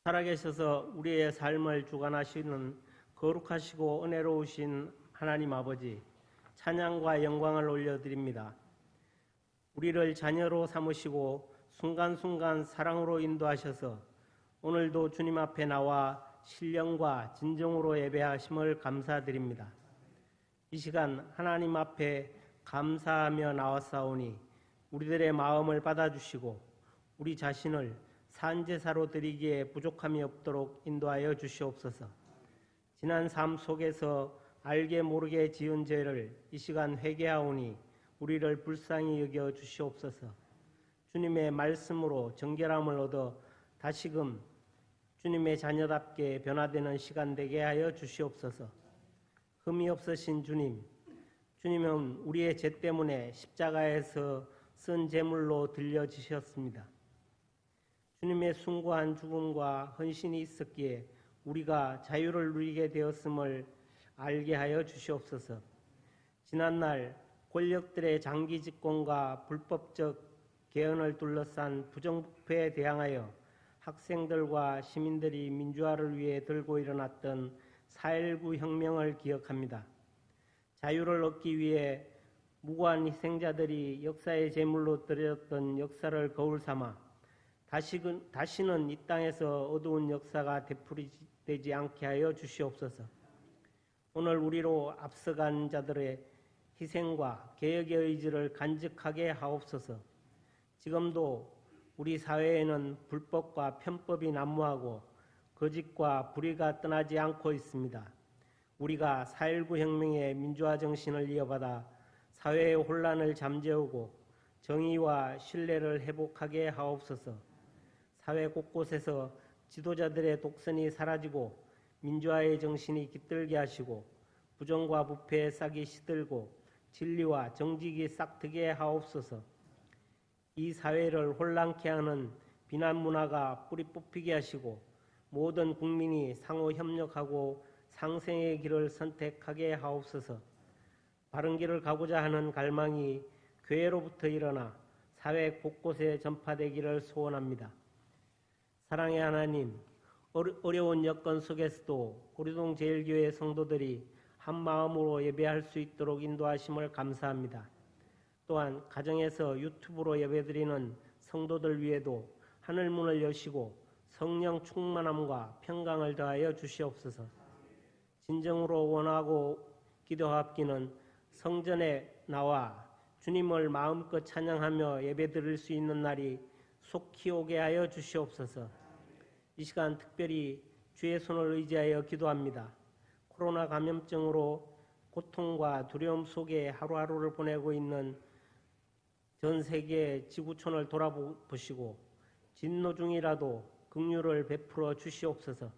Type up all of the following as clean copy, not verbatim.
살아계셔서 우리의 삶을 주관하시는 거룩하시고 은혜로우신 하나님 아버지, 찬양과 영광을 올려드립니다. 우리를 자녀로 삼으시고 순간순간 사랑으로 인도하셔서 오늘도 주님 앞에 나와 신령과 진정으로 예배하심을 감사드립니다. 이 시간 하나님 앞에 감사하며 나왔사오니 우리들의 마음을 받아주시고 우리 자신을 산제사로 드리기에 부족함이 없도록 인도하여 주시옵소서. 지난 삶 속에서 알게 모르게 지은 죄를 이 시간 회개하오니 우리를 불쌍히 여겨 주시옵소서. 주님의 말씀으로 정결함을 얻어 다시금 주님의 자녀답게 변화되는 시간 되게 하여 주시옵소서. 흠이 없으신 주님, 주님은 우리의 죄 때문에 십자가에서 쓴 제물로 들려지셨습니다. 주님의 숭고한 죽음과 헌신이 있었기에 우리가 자유를 누리게 되었음을 알게 하여 주시옵소서. 지난날 권력들의 장기 집권과 불법적 개헌을 둘러싼 부정부패에 대항하여 학생들과 시민들이 민주화를 위해 들고 일어났던 4.19 혁명을 기억합니다. 자유를 얻기 위해 무고한 희생자들이 역사의 제물로 드렸던 역사를 거울 삼아 다시는 이 땅에서 어두운 역사가 되풀이되지 않게 하여 주시옵소서. 오늘 우리로 앞서간 자들의 희생과 개혁의 의지를 간직하게 하옵소서. 지금도 우리 사회에는 불법과 편법이 난무하고 거짓과 불의가 떠나지 않고 있습니다. 우리가 4.19 혁명의 민주화 정신을 이어받아 사회의 혼란을 잠재우고 정의와 신뢰를 회복하게 하옵소서. 사회 곳곳에서 지도자들의 독선이 사라지고 민주화의 정신이 깃들게 하시고 부정과 부패의 싹이 시들고 진리와 정직이 싹트게 하옵소서. 이 사회를 혼란케 하는 비난 문화가 뿌리 뽑히게 하시고 모든 국민이 상호 협력하고 상생의 길을 선택하게 하옵소서. 바른 길을 가고자 하는 갈망이 교회로부터 일어나 사회 곳곳에 전파되기를 소원합니다. 사랑의 하나님, 어려운 여건 속에서도 오리동 제일교회 성도들이 한 마음으로 예배할 수 있도록 인도하심을 감사합니다. 또한 가정에서 유튜브로 예배드리는 성도들 위에도 하늘문을 여시고 성령 충만함과 평강을 더하여 주시옵소서. 진정으로 원하고 기도합기는 성전에 나와 주님을 마음껏 찬양하며 예배드릴 수 있는 날이 속히 오게 하여 주시옵소서. 이 시간 특별히 주의 손을 의지하여 기도합니다. 코로나 감염증으로 고통과 두려움 속에 하루하루를 보내고 있는 전 세계 지구촌을 돌아보시고 진노 중이라도 긍휼을 베풀어 주시옵소서.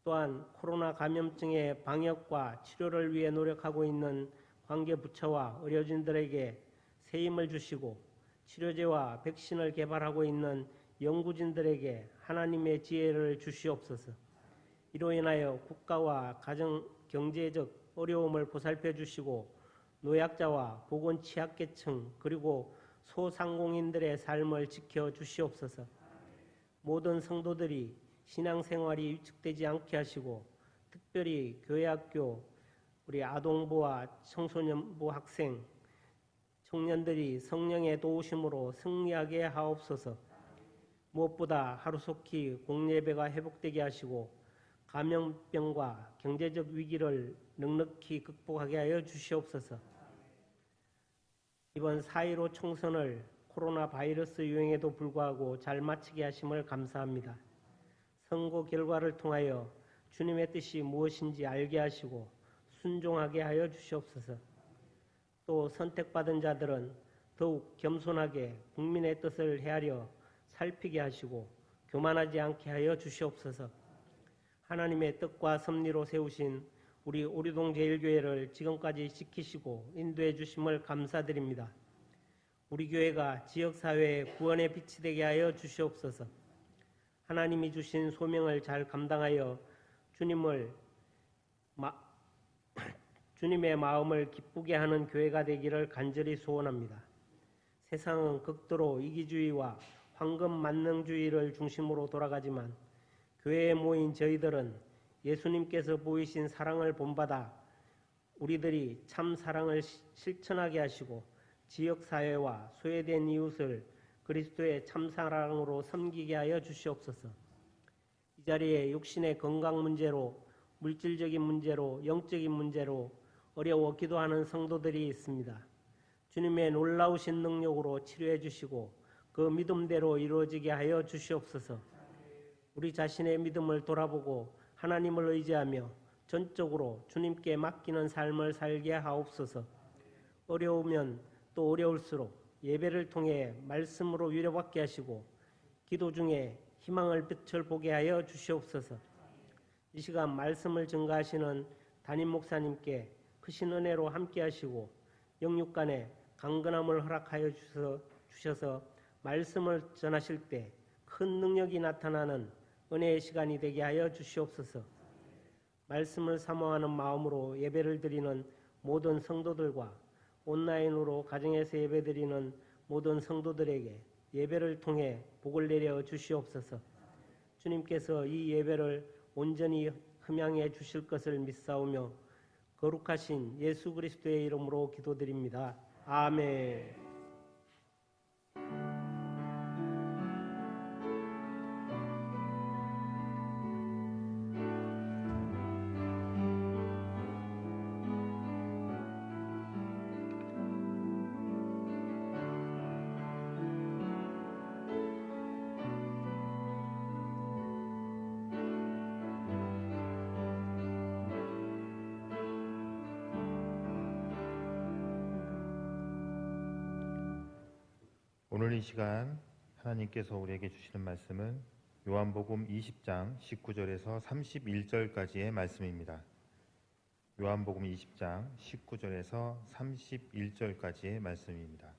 또한 코로나 감염증의 방역과 치료를 위해 노력하고 있는 관계부처와 의료진들에게 새 힘을 주시고 치료제와 백신을 개발하고 있는 연구진들에게 하나님의 지혜를 주시옵소서. 이로 인하여 국가와 가정 경제적 어려움을 보살펴 주시고 노약자와 보건 취약계층 그리고 소상공인들의 삶을 지켜 주시옵소서. 모든 성도들이 신앙생활이 위축되지 않게 하시고 특별히 교회학교 우리 아동부와 청소년부 학생 청년들이 성령의 도우심으로 승리하게 하옵소서. 무엇보다 하루속히 공예배가 회복되게 하시고 감염병과 경제적 위기를 넉넉히 극복하게 하여 주시옵소서. 이번 4.15 총선을 코로나 바이러스 유행에도 불구하고 잘 마치게 하심을 감사합니다. 선거 결과를 통하여 주님의 뜻이 무엇인지 알게 하시고 순종하게 하여 주시옵소서. 또 선택받은 자들은 더욱 겸손하게 국민의 뜻을 헤아려 살피게 하시고 교만하지 않게 하여 주시옵소서. 하나님의 뜻과 섭리로 세우신 우리 오리동 제일교회를 지금까지 지키시고 인도해 주심을 감사드립니다. 우리 교회가 지역사회의 구원의 빛이 되게 하여 주시옵소서. 하나님이 주신 소명을 잘 감당하여 주님의 마음을 기쁘게 하는 교회가 되기를 간절히 소원합니다. 세상은 극도로 이기주의와 황금 만능주의를 중심으로 돌아가지만 교회에 모인 저희들은 예수님께서 보이신 사랑을 본받아 우리들이 참 사랑을 실천하게 하시고 지역사회와 소외된 이웃을 그리스도의 참 사랑으로 섬기게 하여 주시옵소서. 이 자리에 육신의 건강 문제로, 물질적인 문제로, 영적인 문제로 어려워 기도하는 성도들이 있습니다. 주님의 놀라우신 능력으로 치료해 주시고 그 믿음대로 이루어지게 하여 주시옵소서. 우리 자신의 믿음을 돌아보고 하나님을 의지하며 전적으로 주님께 맡기는 삶을 살게 하옵소서. 어려우면 또 어려울수록 예배를 통해 말씀으로 위로받게 하시고 기도 중에 희망을 빛을 보게 하여 주시옵소서. 이 시간 말씀을 증거하시는 담임 목사님께 크신 은혜로 함께 하시고 영육간에 강건함을 허락하여 주셔서 말씀을 전하실 때 큰 능력이 나타나는 은혜의 시간이 되게 하여 주시옵소서. 말씀을 사모하는 마음으로 예배를 드리는 모든 성도들과 온라인으로 가정에서 예배드리는 모든 성도들에게 예배를 통해 복을 내려 주시옵소서. 주님께서 이 예배를 온전히 흠양해 주실 것을 믿사오며 거룩하신 예수 그리스도의 이름으로 기도드립니다. 아멘. 오늘 이 시간 하나님께서 우리에게 주시는 말씀은 요한복음 20장 19절에서 31절까지의 말씀입니다. 요한복음 20장 19절에서 31절까지의 말씀입니다.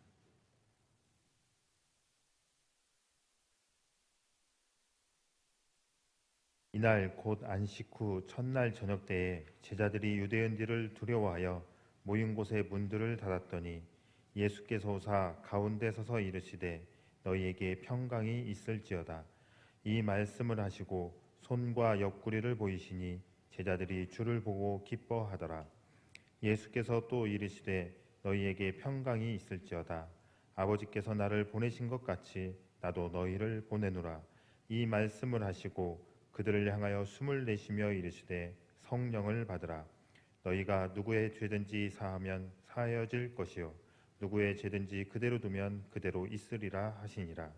이날 곧 안식 후 첫날 저녁 때에 제자들이 유대인들을 두려워하여 모인 곳의 문들을 닫았더니 예수께서 오사 가운데 서서 이르시되 너희에게 평강이 있을지어다. 이 말씀을 하시고 손과 옆구리를 보이시니 제자들이 주를 보고 기뻐하더라. 예수께서 또 이르시되 너희에게 평강이 있을지어다. 아버지께서 나를 보내신 것 같이 나도 너희를 보내노라. 이 말씀을 하시고 그들을 향하여 숨을 내쉬며 이르시되 성령을 받으라. 너희가 누구의 죄든지 사하면 사하여질 것이요 누구의 죄든지 그대로 두면 그대로 있으리라 하시니라.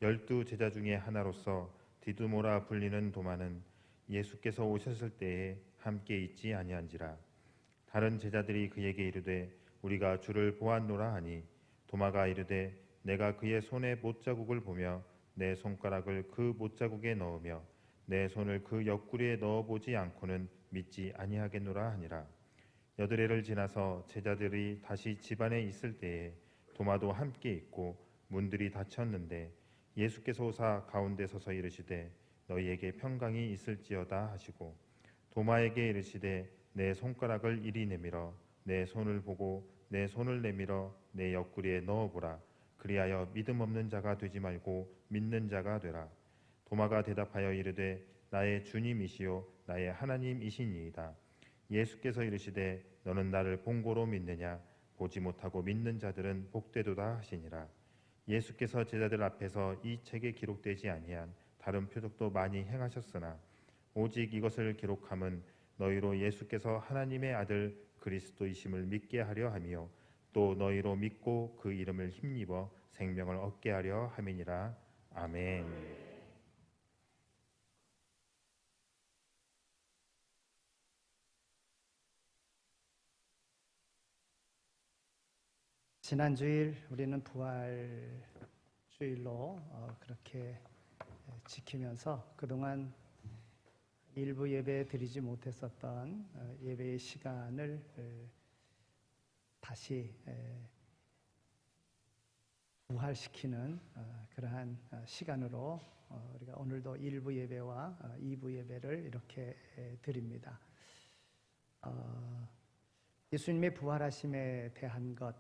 12 제자 중에 하나로서 디두모라 불리는 도마는 예수께서 오셨을 때에 함께 있지 아니한지라. 다른 제자들이 그에게 이르되 우리가 주를 보았노라 하니 도마가 이르되 내가 그의 손에 못자국을 보며 내 손가락을 그 못자국에 넣으며 내 손을 그 옆구리에 넣어보지 않고는 믿지 아니하겠노라 하니라. 여드레를 지나서 제자들이 다시 집안에 있을 때에 도마도 함께 있고 문들이 닫혔는데 예수께서 오사 가운데 서서 이르시되 너희에게 평강이 있을지어다 하시고 도마에게 이르시되 내 손가락을 이리 내밀어 내 손을 보고 내 손을 내밀어 내 옆구리에 넣어보라. 그리하여 믿음 없는 자가 되지 말고 믿는 자가 되라. 도마가 대답하여 이르되 나의 주님이시요 나의 하나님이시니이다. 예수께서 이르시되 너는 나를 본고로 믿느냐? 보지 못하고 믿는 자들은 복되도다 하시니라. 예수께서 제자들 앞에서 이 책에 기록되지 아니한 다른 표적도 많이 행하셨으나 오직 이것을 기록함은 너희로 예수께서 하나님의 아들 그리스도이심을 믿게 하려 함이요 또 너희로 믿고 그 이름을 힘입어 생명을 얻게 하려 함이니라. 아멘. 지난 주일 우리는 부활 주일로 그렇게 지키면서 그동안 일부 예배 드리지 못했었던 예배의 시간을 다시 부활시키는 그러한 시간으로 우리가 오늘도 일부 예배와 2부 예배를 이렇게 드립니다. 예수님의 부활하심에 대한 것,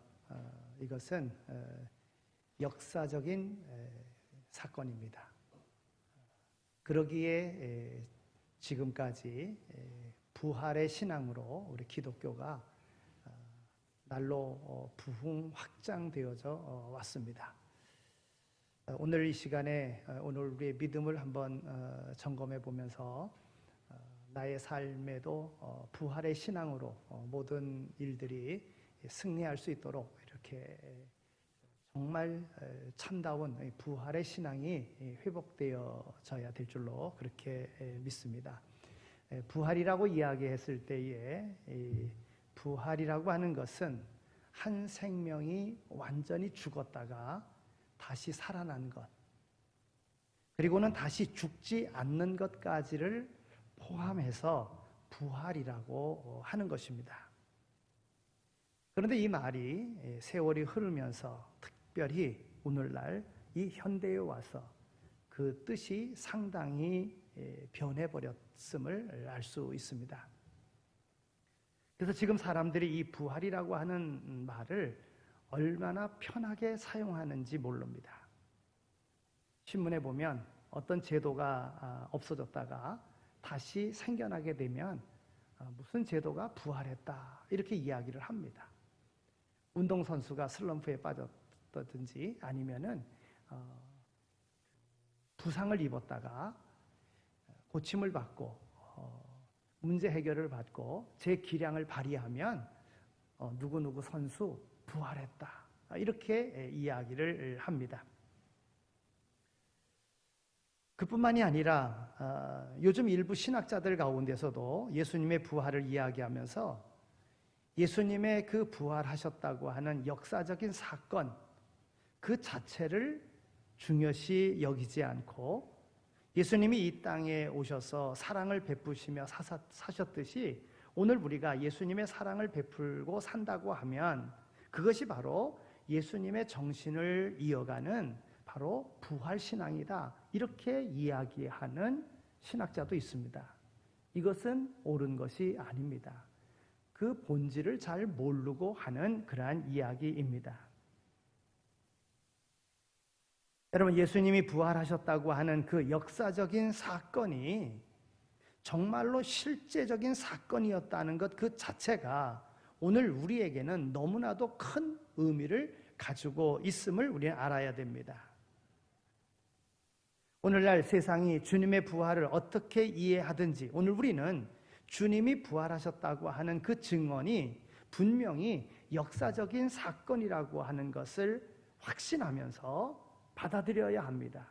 이것은 역사적인 사건입니다. 그러기에 지금까지 부활의 신앙으로 우리 기독교가 날로 부흥 확장되어져 왔습니다. 오늘 이 시간에 오늘 우리의 믿음을 한번 점검해 보면서 나의 삶에도 부활의 신앙으로 모든 일들이 승리할 수 있도록 이렇게 정말 참다운 부활의 신앙이 회복되어져야 될 줄로 그렇게 믿습니다. 부활이라고 이야기했을 때에 부활이라고 하는 것은 한 생명이 완전히 죽었다가 다시 살아난 것, 그리고는 다시 죽지 않는 것까지를 포함해서 부활이라고 하는 것입니다. 그런데 이 말이 세월이 흐르면서 특별히 오늘날 이 현대에 와서 그 뜻이 상당히 변해버렸음을 알 수 있습니다. 그래서 지금 사람들이 이 부활이라고 하는 말을 얼마나 편하게 사용하는지 모릅니다. 신문에 보면 어떤 제도가 없어졌다가 다시 생겨나게 되면 무슨 제도가 부활했다 이렇게 이야기를 합니다. 운동선수가 슬럼프에 빠졌다든지 아니면은 부상을 입었다가 고침을 받고 문제 해결을 받고 제 기량을 발휘하면 누구누구 선수 부활했다 이렇게 이야기를 합니다. 그뿐만이 아니라 요즘 일부 신학자들 가운데서도 예수님의 부활을 이야기하면서 예수님의 그 부활하셨다고 하는 역사적인 사건 그 자체를 중요시 여기지 않고 예수님이 이 땅에 오셔서 사랑을 베푸시며 사셨듯이 오늘 우리가 예수님의 사랑을 베풀고 산다고 하면 그것이 바로 예수님의 정신을 이어가는 바로 부활신앙이다 이렇게 이야기하는 신학자도 있습니다. 이것은 옳은 것이 아닙니다. 그 본질을 잘 모르고 하는 그러한 이야기입니다. 여러분, 예수님이 부활하셨다고 하는 그 역사적인 사건이 정말로 실제적인 사건이었다는 것 그 자체가 오늘 우리에게는 너무나도 큰 의미를 가지고 있음을 우리는 알아야 됩니다. 오늘날 세상이 주님의 부활을 어떻게 이해하든지 오늘 우리는 주님이 부활하셨다고 하는 그 증언이 분명히 역사적인 사건이라고 하는 것을 확신하면서 받아들여야 합니다.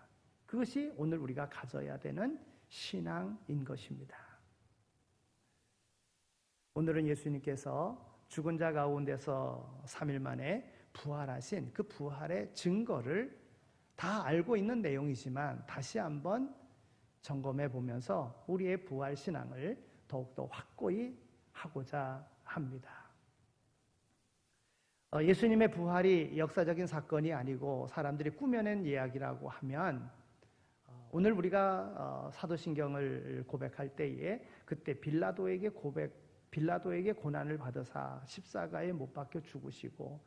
그것이 오늘 우리가 가져야 되는 신앙인 것입니다. 오늘은 예수님께서 죽은 자 가운데서 3일 만에 부활하신 그 부활의 증거를 다 알고 있는 내용이지만 다시 한번 점검해 보면서 우리의 부활 신앙을 더욱더 확고히 하고자 합니다. 예수님의 부활이 역사적인 사건이 아니고 사람들이 꾸며낸 이야기라고 하면 오늘 우리가 사도신경을 고백할 때에 그때 빌라도에게 고난을 받으사 십자가에 못 박혀 죽으시고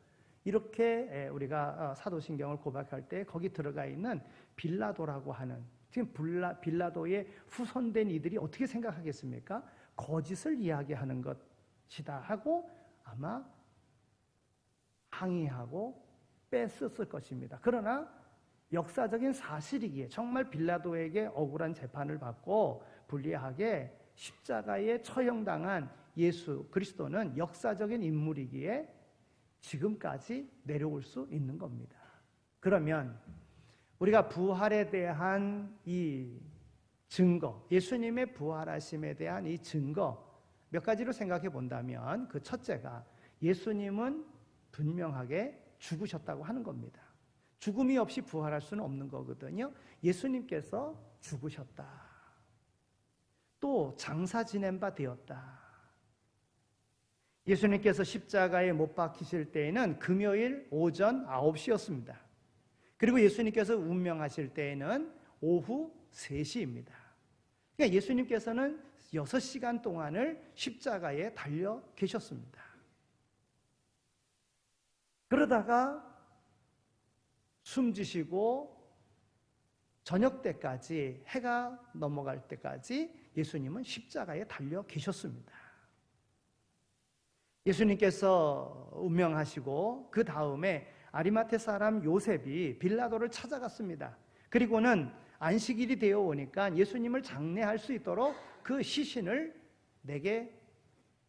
이렇게 우리가 사도신경을 고백할 때 거기 들어가 있는 빌라도라고 하는 지금 빌라도의 후손된 이들이 어떻게 생각하겠습니까? 거짓을 이야기하는 것이다 하고 아마 항의하고 뺐었을 것입니다. 그러나 역사적인 사실이기에 정말 빌라도에게 억울한 재판을 받고 불리하게 십자가에 처형당한 예수 그리스도는 역사적인 인물이기에 지금까지 내려올 수 있는 겁니다. 그러면 우리가 부활에 대한 이 증거, 예수님의 부활하심에 대한 이 증거 몇 가지로 생각해 본다면 그 첫째가 예수님은 분명하게 죽으셨다고 하는 겁니다. 죽음이 없이 부활할 수는 없는 거거든요. 예수님께서 죽으셨다. 또 장사 지낸 바 되었다. 예수님께서 십자가에 못 박히실 때에는 금요일 오전 9시였습니다. 그리고 예수님께서 운명하실 때에는 오후 3시입니다. 그러니까 예수님께서는 6시간 동안을 십자가에 달려 계셨습니다. 그러다가 숨지시고 저녁 때까지, 해가 넘어갈 때까지 예수님은 십자가에 달려 계셨습니다. 예수님께서 운명하시고 그 다음에 아리마테 사람 요셉이 빌라도를 찾아갔습니다. 그리고는 안식일이 되어 오니까 예수님을 장례할 수 있도록 그 시신을 내게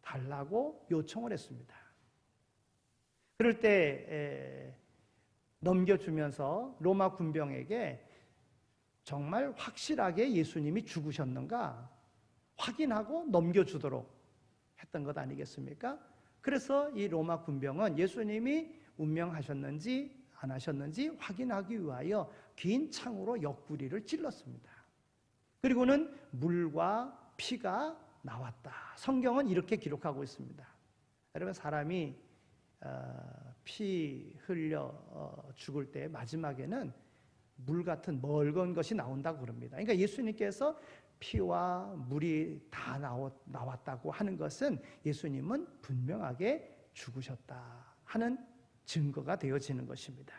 달라고 요청을 했습니다. 그럴 때 넘겨주면서 로마 군병에게 정말 확실하게 예수님이 죽으셨는가 확인하고 넘겨주도록 했던 것 아니겠습니까? 그래서 이 로마 군병은 예수님이 운명하셨는지 안 하셨는지 확인하기 위하여 긴 창으로 옆구리를 찔렀습니다. 그리고는 물과 피가 나왔다. 성경은 이렇게 기록하고 있습니다. 여러분, 사람이 피 흘려 죽을 때 마지막에는 물 같은 멀건 것이 나온다고 그럽니다. 그러니까 예수님께서 피와 물이 다 나왔다고 하는 것은 예수님은 분명하게 죽으셨다 하는 증거가 되어지는 것입니다.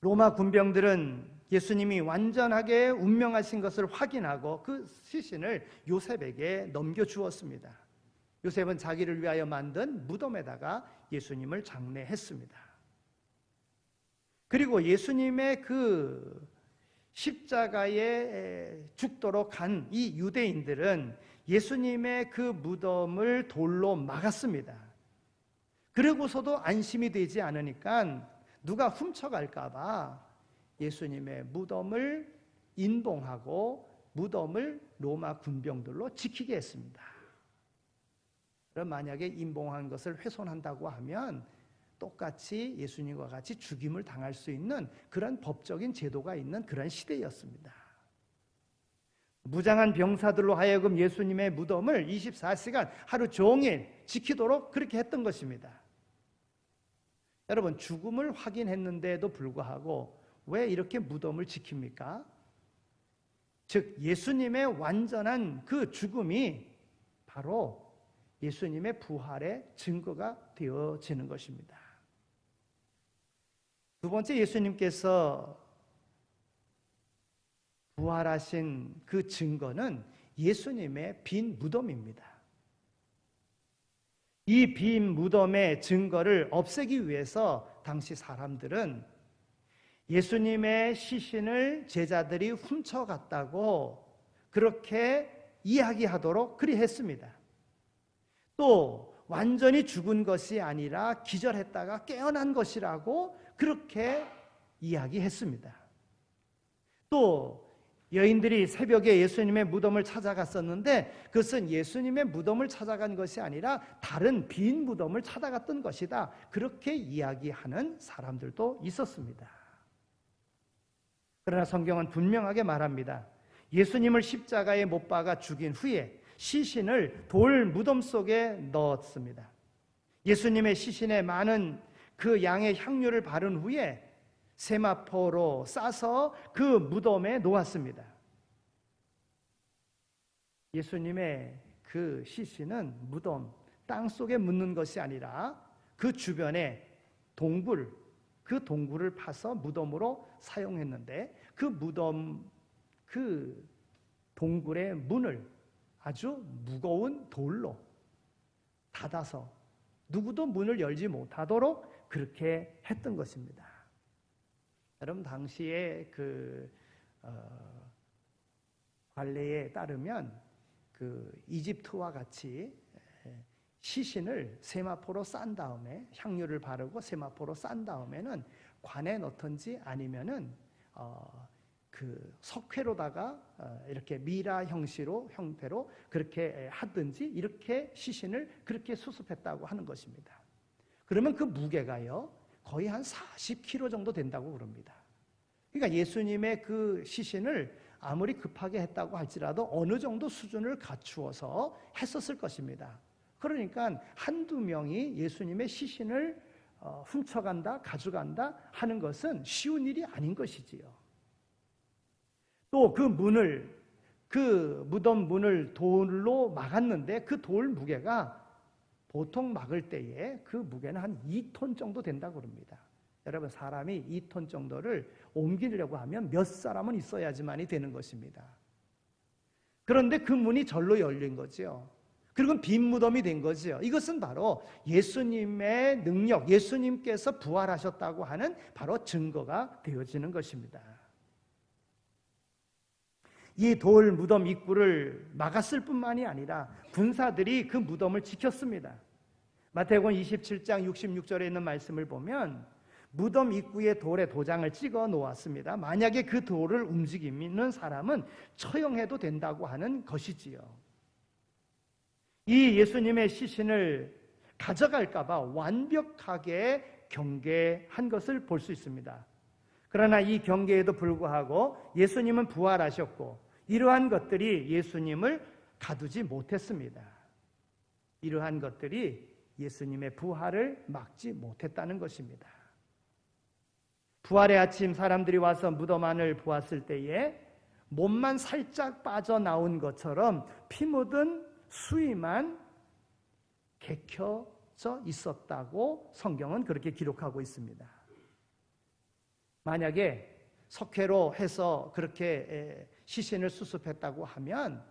로마 군병들은 예수님이 완전하게 운명하신 것을 확인하고 그 시신을 요셉에게 넘겨주었습니다. 요셉은 자기를 위하여 만든 무덤에다가 예수님을 장례했습니다. 그리고 예수님의 그 십자가에 죽도록 한 이 유대인들은 예수님의 그 무덤을 돌로 막았습니다. 그러고서도 안심이 되지 않으니까 누가 훔쳐갈까 봐 예수님의 무덤을 인봉하고 무덤을 로마 군병들로 지키게 했습니다. 그럼 만약에 인봉한 것을 훼손한다고 하면 똑같이 예수님과 같이 죽임을 당할 수 있는 그런 법적인 제도가 있는 그런 시대였습니다. 무장한 병사들로 하여금 예수님의 무덤을 24시간 하루 종일 지키도록 그렇게 했던 것입니다. 여러분, 죽음을 확인했는데도 불구하고 왜 이렇게 무덤을 지킵니까? 즉 예수님의 완전한 그 죽음이 바로 예수님의 부활의 증거가 되어지는 것입니다. 두 번째, 예수님께서 부활하신 그 증거는 예수님의 빈 무덤입니다. 이 빈 무덤의 증거를 없애기 위해서 당시 사람들은 예수님의 시신을 제자들이 훔쳐갔다고 그렇게 이야기하도록 그리했습니다. 또 완전히 죽은 것이 아니라 기절했다가 깨어난 것이라고 그렇게 이야기했습니다. 또 여인들이 새벽에 예수님의 무덤을 찾아갔었는데 그것은 예수님의 무덤을 찾아간 것이 아니라 다른 빈 무덤을 찾아갔던 것이다. 그렇게 이야기하는 사람들도 있었습니다. 그러나 성경은 분명하게 말합니다. 예수님을 십자가에 못 박아 죽인 후에 시신을 돌 무덤 속에 넣었습니다. 예수님의 시신에 많은 그 양의 향유를 바른 후에 세마포로 싸서 그 무덤에 놓았습니다. 예수님의 그 시신은 무덤, 땅 속에 묻는 것이 아니라 그 주변에 동굴, 그 동굴을 파서 무덤으로 사용했는데 그 무덤, 그 동굴의 문을 아주 무거운 돌로 닫아서 누구도 문을 열지 못하도록 그렇게 했던 것입니다. 여러분, 당시에 그 관례에 따르면 그 이집트와 같이 시신을 세마포로 싼 다음에 향유를 바르고 세마포로 싼 다음에는 관에 넣든지 아니면은 그 석회로다가 이렇게 미라 형태로 그렇게 하든지 이렇게 시신을 그렇게 수습했다고 하는 것입니다. 그러면 그 무게가요 거의 한 40kg 정도 된다고 그럽니다. 그러니까 예수님의 그 시신을 아무리 급하게 했다고 할지라도 어느 정도 수준을 갖추어서 했었을 것입니다. 그러니까 한두 명이 예수님의 시신을 훔쳐간다, 가져간다 하는 것은 쉬운 일이 아닌 것이지요. 또 그 문을, 그 무덤 문을 돌로 막았는데 그 돌 무게가 보통 막을 때에 그 무게는 한 2톤 정도 된다고 그럽니다. 여러분, 사람이 2톤 정도를 옮기려고 하면 몇 사람은 있어야지만이 되는 것입니다. 그런데 그 문이 절로 열린 거죠. 그리고 빈 무덤이 된 거죠. 이것은 바로 예수님의 능력, 예수님께서 부활하셨다고 하는 바로 증거가 되어지는 것입니다. 이 돌 무덤 입구를 막았을 뿐만이 아니라 군사들이 그 무덤을 지켰습니다. 마태복음 27장 66절에 있는 말씀을 보면 무덤 입구에 돌에 도장을 찍어 놓았습니다. 만약에 그 돌을 움직이는 사람은 처형해도 된다고 하는 것이지요. 이 예수님의 시신을 가져갈까 봐 완벽하게 경계한 것을 볼 수 있습니다. 그러나 이 경계에도 불구하고 예수님은 부활하셨고 이러한 것들이 예수님을 가두지 못했습니다. 이러한 것들이 예수님의 부활을 막지 못했다는 것입니다. 부활의 아침 사람들이 와서 무덤 안을 보았을 때에 몸만 살짝 빠져나온 것처럼 피 묻은 수위만 개켜져 있었다고 성경은 그렇게 기록하고 있습니다. 만약에 석회로 해서 그렇게 시신을 수습했다고 하면,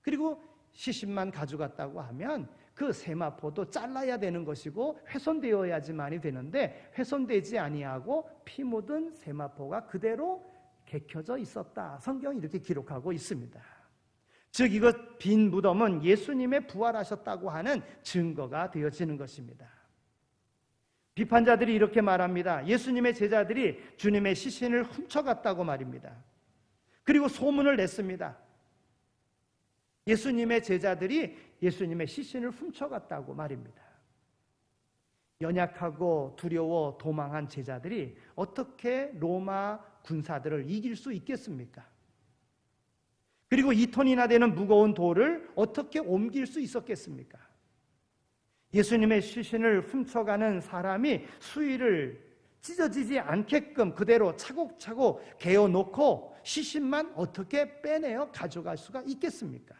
그리고 시신만 가져갔다고 하면 그 세마포도 잘라야 되는 것이고 훼손되어야지만이 되는데 훼손되지 아니하고 피 묻은 세마포가 그대로 개켜져 있었다. 성경이 이렇게 기록하고 있습니다. 즉 이것 빈 무덤은 예수님의 부활하셨다고 하는 증거가 되어지는 것입니다. 비판자들이 이렇게 말합니다. 예수님의 제자들이 주님의 시신을 훔쳐갔다고 말입니다. 그리고 소문을 냈습니다. 예수님의 제자들이 예수님의 시신을 훔쳐갔다고 말입니다. 연약하고 두려워 도망한 제자들이 어떻게 로마 군사들을 이길 수 있겠습니까? 그리고 2톤이나 되는 무거운 돌을 어떻게 옮길 수 있었겠습니까? 예수님의 시신을 훔쳐가는 사람이 수위를 찢어지지 않게끔 그대로 차곡차곡 개어놓고 시신만 어떻게 빼내어 가져갈 수가 있겠습니까?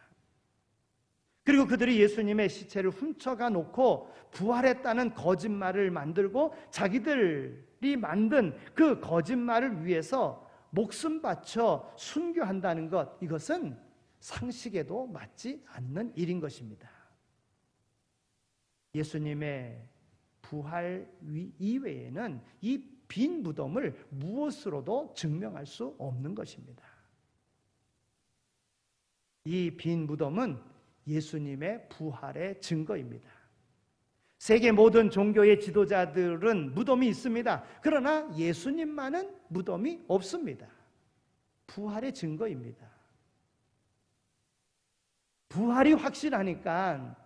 그리고 그들이 예수님의 시체를 훔쳐가 놓고 부활했다는 거짓말을 만들고 자기들이 만든 그 거짓말을 위해서 목숨 바쳐 순교한다는 것, 이것은 상식에도 맞지 않는 일인 것입니다. 예수님의 부활 이외에는 이 빈 무덤을 무엇으로도 증명할 수 없는 것입니다. 이 빈 무덤은 예수님의 부활의 증거입니다. 세계 모든 종교의 지도자들은 무덤이 있습니다. 그러나 예수님만은 무덤이 없습니다. 부활의 증거입니다. 부활이 확실하니까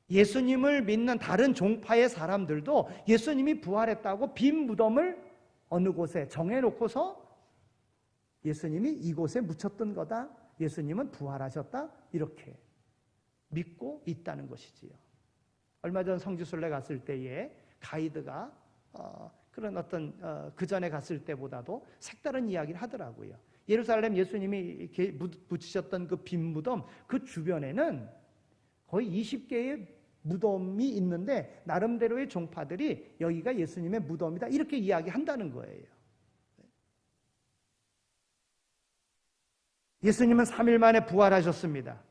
예수님을 믿는 다른 종파의 사람들도 예수님이 부활했다고 빈 무덤을 어느 곳에 정해놓고서 예수님이 이곳에 묻혔던 거다, 예수님은 부활하셨다, 이렇게 믿고 있다는 것이지요. 얼마 전 성지순례 갔을 때에 가이드가 그런 어떤 그 전에 갔을 때보다도 색다른 이야기를 하더라고요. 예루살렘 예수님이 묻히셨던 그 빈 무덤, 그 주변에는 거의 20개의 무덤이 있는데 나름대로의 종파들이 여기가 예수님의 무덤이다, 이렇게 이야기한다는 거예요. 예수님은 3일 만에 부활하셨습니다.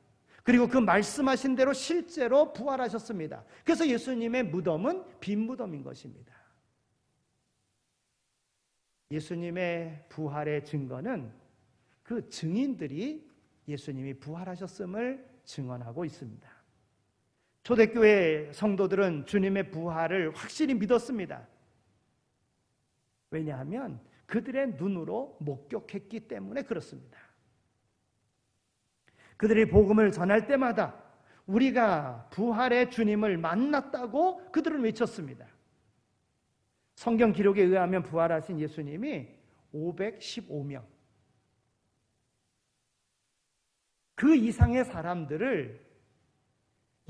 그리고 그 말씀하신 대로 실제로 부활하셨습니다. 그래서 예수님의 무덤은 빈 무덤인 것입니다. 예수님의 부활의 증거는 그 증인들이 예수님이 부활하셨음을 증언하고 있습니다. 초대교회 성도들은 주님의 부활을 확실히 믿었습니다. 왜냐하면 그들의 눈으로 목격했기 때문에 그렇습니다. 그들이 복음을 전할 때마다 우리가 부활의 주님을 만났다고 그들은 외쳤습니다. 성경 기록에 의하면 부활하신 예수님이 515명, 그 이상의 사람들을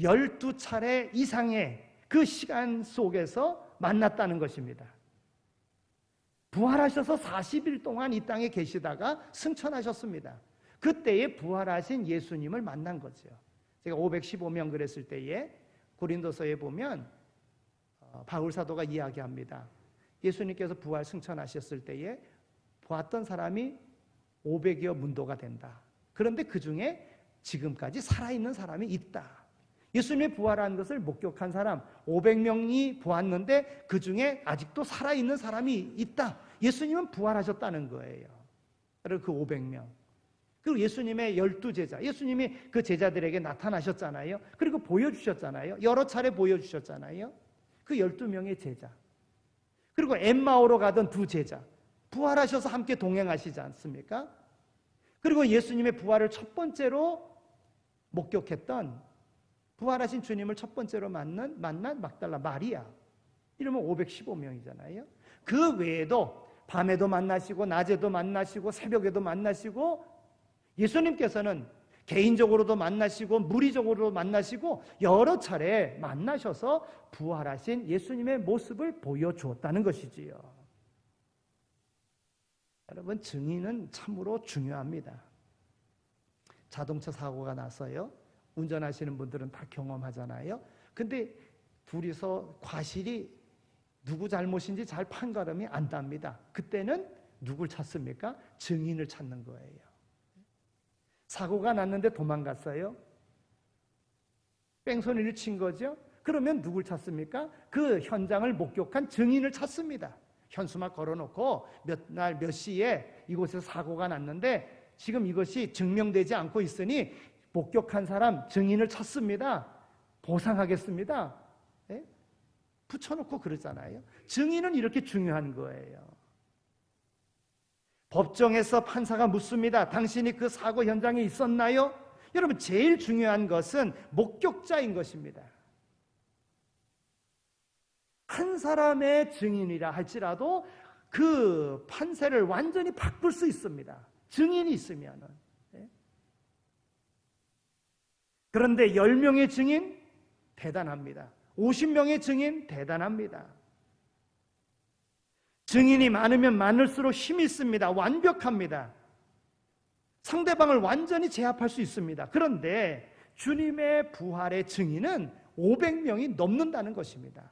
12차례 이상의 그 시간 속에서 만났다는 것입니다. 부활하셔서 40일 동안 이 땅에 계시다가 승천하셨습니다. 그때에 부활하신 예수님을 만난 거죠. 제가 515명 그랬을 때에 고린도서에 보면 바울 사도가 이야기합니다. 예수님께서 부활 승천하셨을 때에 보았던 사람이 500여 문도가 된다. 그런데 그 중에 지금까지 살아있는 사람이 있다. 예수님의 부활한 것을 목격한 사람 500명이 보았는데 그 중에 아직도 살아있는 사람이 있다. 예수님은 부활하셨다는 거예요. 그리고 그 500명. 그리고 예수님의 12제자. 예수님이 그 제자들에게 나타나셨잖아요. 그리고 보여주셨잖아요. 여러 차례 보여주셨잖아요. 그 12명의 제자. 그리고 엠마오로 가던 두 제자. 부활하셔서 함께 동행하시지 않습니까? 그리고 예수님의 부활을 첫 번째로 목격했던 부활하신 주님을 첫 번째로 만난 막달라 마리아. 이러면 515명이잖아요. 그 외에도 밤에도 만나시고 낮에도 만나시고 새벽에도 만나시고 예수님께서는 개인적으로도 만나시고 무리적으로도 만나시고 여러 차례 만나셔서 부활하신 예수님의 모습을 보여주었다는 것이지요. 여러분, 증인은 참으로 중요합니다. 자동차 사고가 났어요. 운전하시는 분들은 다 경험하잖아요. 근데 둘이서 과실이 누구 잘못인지 잘 판가름이 안 답니다. 그때는 누굴 찾습니까? 증인을 찾는 거예요. 사고가 났는데 도망갔어요. 뺑소니를 친 거죠. 그러면 누굴 찾습니까? 그 현장을 목격한 증인을 찾습니다. 현수막 걸어놓고 몇 날 몇 시에 이곳에서 사고가 났는데 지금 이것이 증명되지 않고 있으니 목격한 사람 증인을 찾습니다. 보상하겠습니다. 네? 붙여놓고 그러잖아요. 증인은 이렇게 중요한 거예요. 법정에서 판사가 묻습니다. 당신이 그 사고 현장에 있었나요? 여러분, 제일 중요한 것은 목격자인 것입니다. 한 사람의 증인이라 할지라도 그 판세를 완전히 바꿀 수 있습니다. 증인이 있으면은. 그런데 10명의 증인 대단합니다. 50명의 증인 대단합니다. 증인이 많으면 많을수록 힘이 있습니다. 완벽합니다. 상대방을 완전히 제압할 수 있습니다. 그런데 주님의 부활의 증인은 500명이 넘는다는 것입니다.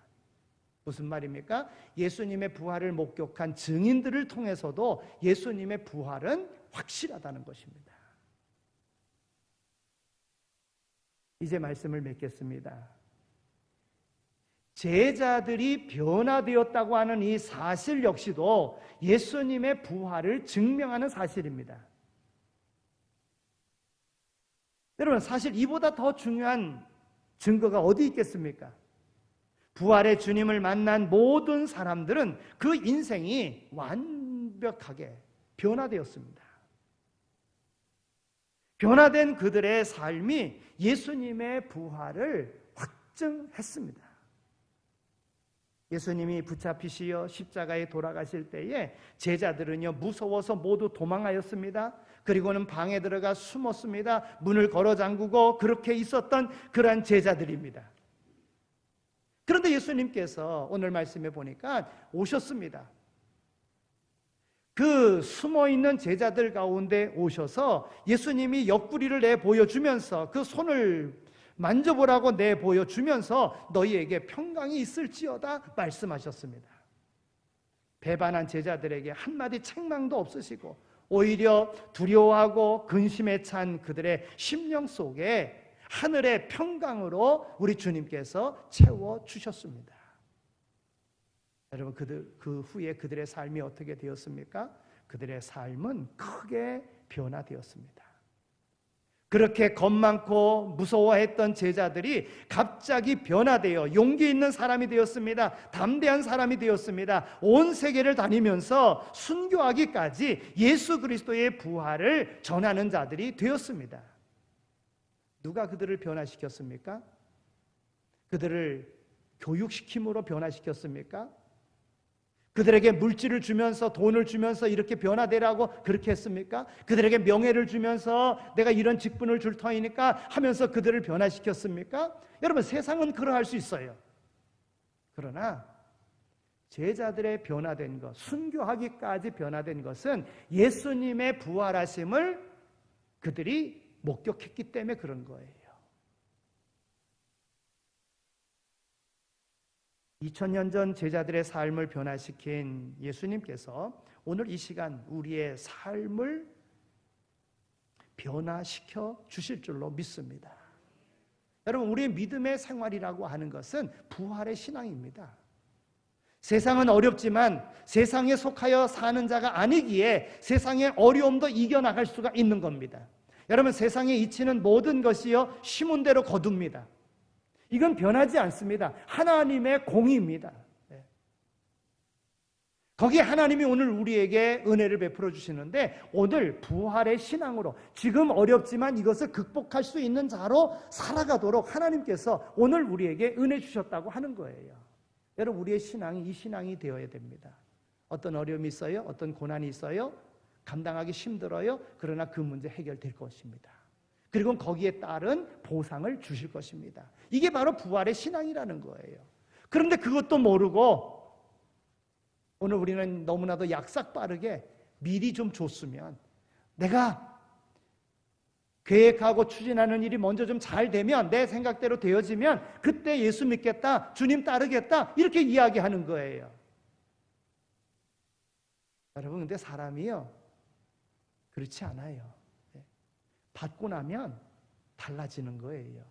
무슨 말입니까? 예수님의 부활을 목격한 증인들을 통해서도 예수님의 부활은 확실하다는 것입니다. 이제 말씀을 맺겠습니다. 제자들이 변화되었다고 하는 이 사실 역시도 예수님의 부활을 증명하는 사실입니다. 여러분, 사실 이보다 더 중요한 증거가 어디 있겠습니까? 부활의 주님을 만난 모든 사람들은 그 인생이 완벽하게 변화되었습니다. 변화된 그들의 삶이 예수님의 부활을 확증했습니다. 예수님이 붙잡히시어 십자가에 돌아가실 때에 제자들은요 무서워서 모두 도망하였습니다. 그리고는 방에 들어가 숨었습니다. 문을 걸어 잠그고 그렇게 있었던 그러한 제자들입니다. 그런데 예수님께서 오늘 말씀에 보니까 오셨습니다. 그 숨어있는 제자들 가운데 오셔서 예수님이 옆구리를 내보여주면서 그 손을 만져보라고 내보여주면서 너희에게 평강이 있을지어다 말씀하셨습니다. 배반한 제자들에게 한마디 책망도 없으시고 오히려 두려워하고 근심에 찬 그들의 심령 속에 하늘의 평강으로 우리 주님께서 채워주셨습니다. 여러분, 그 후에 그들의 삶이 어떻게 되었습니까? 그들의 삶은 크게 변화되었습니다. 그렇게 겁많고 무서워했던 제자들이 갑자기 변화되어 용기 있는 사람이 되었습니다. 담대한 사람이 되었습니다. 온 세계를 다니면서 순교하기까지 예수 그리스도의 부활을 전하는 자들이 되었습니다. 누가 그들을 변화시켰습니까? 그들을 교육시킴으로 변화시켰습니까? 그들에게 물질을 주면서 돈을 주면서 이렇게 변화되라고 그렇게 했습니까? 그들에게 명예를 주면서 내가 이런 직분을 줄 터이니까 하면서 그들을 변화시켰습니까? 여러분, 세상은 그러할 수 있어요. 그러나 제자들의 변화된 것, 순교하기까지 변화된 것은 예수님의 부활하심을 그들이 목격했기 때문에 그런 거예요. 2000년 전 제자들의 삶을 변화시킨 예수님께서 오늘 이 시간 우리의 삶을 변화시켜 주실 줄로 믿습니다. 여러분, 우리의 믿음의 생활이라고 하는 것은 부활의 신앙입니다. 세상은 어렵지만 세상에 속하여 사는 자가 아니기에 세상의 어려움도 이겨나갈 수가 있는 겁니다. 여러분, 세상에 이치는 모든 것이요 심은 대로 거둡니다. 이건 변하지 않습니다. 하나님의 공의입니다. 거기에 하나님이 오늘 우리에게 은혜를 베풀어 주시는데, 오늘 부활의 신앙으로 지금 어렵지만 이것을 극복할 수 있는 자로 살아가도록 하나님께서 오늘 우리에게 은혜 주셨다고 하는 거예요. 여러분, 우리의 신앙이 이 신앙이 되어야 됩니다. 어떤 어려움이 있어요? 어떤 고난이 있어요? 감당하기 힘들어요? 그러나 그 문제 해결될 것입니다. 그리고 거기에 따른 보상을 주실 것입니다. 이게 바로 부활의 신앙이라는 거예요. 그런데 그것도 모르고 오늘 우리는 너무나도 약삭빠르게 미리 좀 줬으면, 내가 계획하고 추진하는 일이 먼저 좀 잘 되면, 내 생각대로 되어지면 그때 예수 믿겠다, 주님 따르겠다, 이렇게 이야기하는 거예요. 여러분, 근데 사람이요 그렇지 않아요. 받고 나면 달라지는 거예요.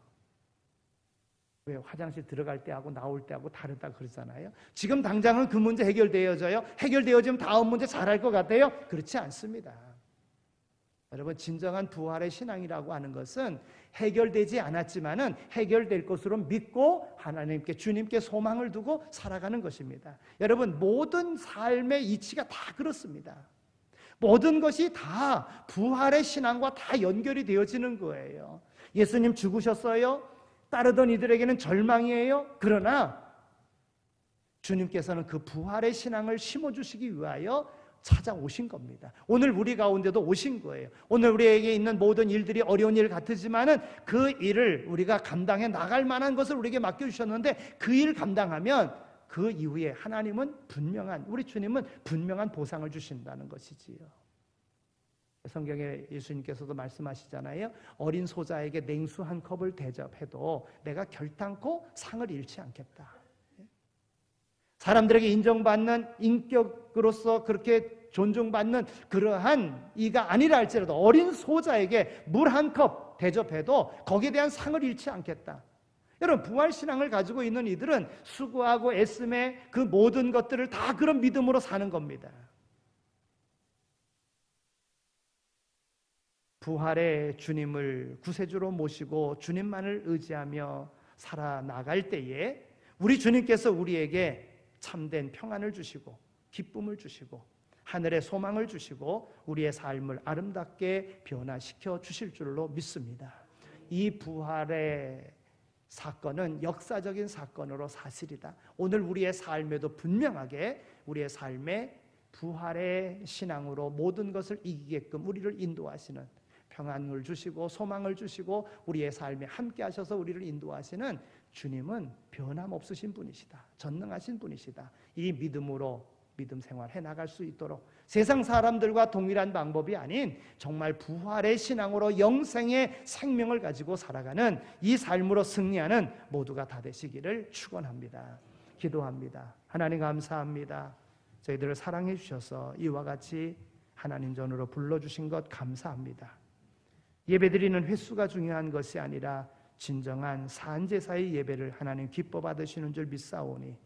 왜 화장실 들어갈 때하고 나올 때하고 다르다 그러잖아요. 지금 당장은 그 문제 해결되어져요. 해결되어지면 다음 문제 잘할 것 같아요. 그렇지 않습니다. 여러분, 진정한 부활의 신앙이라고 하는 것은 해결되지 않았지만은 해결될 것으로 믿고 하나님께, 주님께 소망을 두고 살아가는 것입니다. 여러분, 모든 삶의 이치가 다 그렇습니다. 모든 것이 다 부활의 신앙과 다 연결이 되어지는 거예요. 예수님 죽으셨어요. 따르던 이들에게는 절망이에요. 그러나 주님께서는 그 부활의 신앙을 심어주시기 위하여 찾아오신 겁니다. 오늘 우리 가운데도 오신 거예요. 오늘 우리에게 있는 모든 일들이 어려운 일 같으지만은 그 일을 우리가 감당해 나갈 만한 것을 우리에게 맡겨주셨는데, 그 일 감당하면 그 이후에 하나님은 우리 주님은 분명한 보상을 주신다는 것이지요. 성경에 예수님께서도 말씀하시잖아요. 어린 소자에게 냉수 한 컵을 대접해도 내가 결단코 상을 잃지 않겠다. 사람들에게 인정받는 인격으로서 그렇게 존중받는 그러한 이가 아니라 할지라도 어린 소자에게 물 한 컵 대접해도 거기에 대한 상을 잃지 않겠다. 여러분, 부활신앙을 가지고 있는 이들은 수고하고 애씀의 그 모든 것들을 다 그런 믿음으로 사는 겁니다. 부활의 주님을 구세주로 모시고 주님만을 의지하며 살아나갈 때에 우리 주님께서 우리에게 참된 평안을 주시고 기쁨을 주시고 하늘의 소망을 주시고 우리의 삶을 아름답게 변화시켜 주실 줄로 믿습니다. 이 부활의 사건은 역사적인 사건으로 사실이다. 오늘 우리의 삶에도 분명하게 우리의 삶에 부활의 신앙으로 모든 것을 이기게끔 우리를 인도하시는, 평안을 주시고 소망을 주시고 우리의 삶에 함께 하셔서 우리를 인도하시는 주님은 변함없으신 분이시다. 전능하신 분이시다. 이 믿음으로 믿음 생활 해나갈 수 있도록 세상 사람들과 동일한 방법이 아닌 정말 부활의 신앙으로 영생의 생명을 가지고 살아가는 이 삶으로 승리하는 모두가 다 되시기를 축원합니다. 기도합니다. 하나님, 감사합니다. 저희들을 사랑해 주셔서 이와 같이 하나님 전으로 불러주신 것 감사합니다. 예배드리는 횟수가 중요한 것이 아니라 진정한 산제사의 예배를 하나님 기뻐 받으시는 줄 믿사오니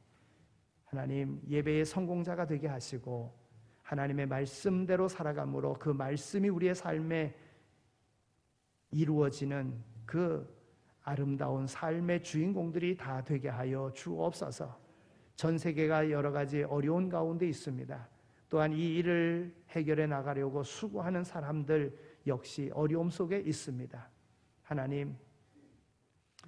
하나님, 예배의 성공자가 되게 하시고 하나님의 말씀대로 살아감으로 그 말씀이 우리의 삶에 이루어지는 그 아름다운 삶의 주인공들이 다 되게 하여 주옵소서. 전 세계가 여러 가지 어려운 가운데 있습니다. 또한 이 일을 해결해 나가려고 수고하는 사람들 역시 어려움 속에 있습니다. 하나님,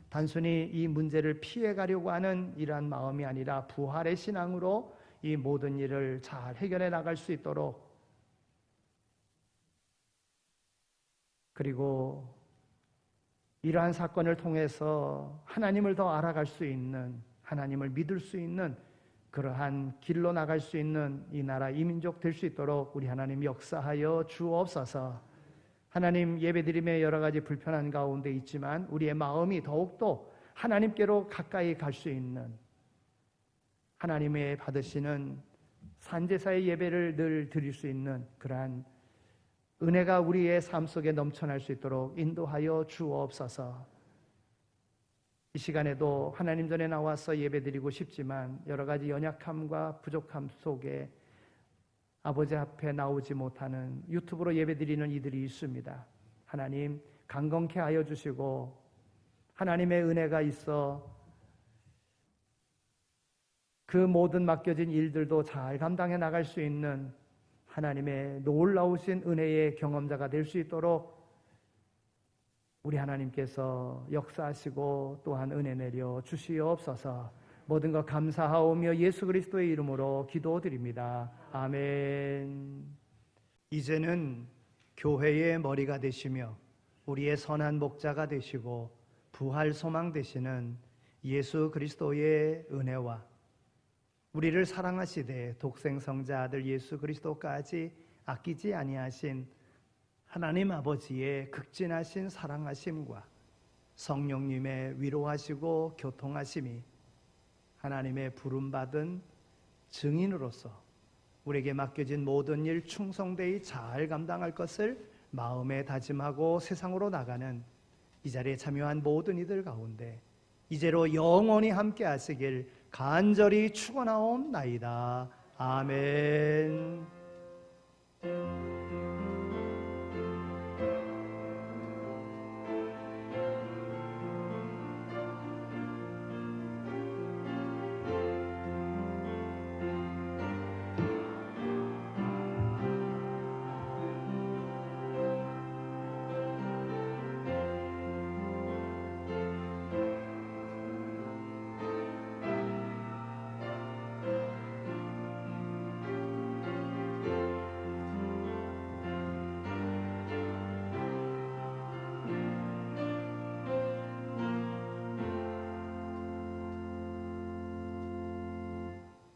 단순히 이 문제를 피해가려고 하는 이러한 마음이 아니라 부활의 신앙으로 이 모든 일을 잘 해결해 나갈 수 있도록, 그리고 이러한 사건을 통해서 하나님을 더 알아갈 수 있는, 하나님을 믿을 수 있는 그러한 길로 나갈 수 있는 이 나라 이 민족 될 수 있도록 우리 하나님 역사하여 주옵소서. 하나님, 예배드림에 여러 가지 불편한 가운데 있지만 우리의 마음이 더욱더 하나님께로 가까이 갈 수 있는 하나님의 받으시는 산제사의 예배를 늘 드릴 수 있는 그러한 은혜가 우리의 삶 속에 넘쳐날 수 있도록 인도하여 주옵소서. 이 시간에도 하나님 전에 나와서 예배드리고 싶지만 여러 가지 연약함과 부족함 속에 아버지 앞에 나오지 못하는 유튜브로 예배드리는 이들이 있습니다. 하나님 강건케 하여 주시고 하나님의 은혜가 있어 그 모든 맡겨진 일들도 잘 감당해 나갈 수 있는 하나님의 놀라우신 은혜의 경험자가 될 수 있도록 우리 하나님께서 역사하시고 또한 은혜 내려 주시옵소서. 모든 것 감사하오며 예수 그리스도의 이름으로 기도드립니다. 아멘. 이제는 교회의 머리가 되시며 우리의 선한 목자가 되시고 부활 소망 되시는 예수 그리스도의 은혜와 우리를 사랑하시되 독생성자 아들 예수 그리스도까지 아끼지 아니하신 하나님 아버지의 극진하신 사랑하심과 성령님의 위로하시고 교통하심이 하나님의 부름받은 증인으로서 우리에게 맡겨진 모든 일 충성되이 잘 감당할 것을 마음에 다짐하고 세상으로 나가는 이 자리에 참여한 모든 이들 가운데 이제로 영원히 함께 하시길 간절히 축원하옵나이다. 아멘.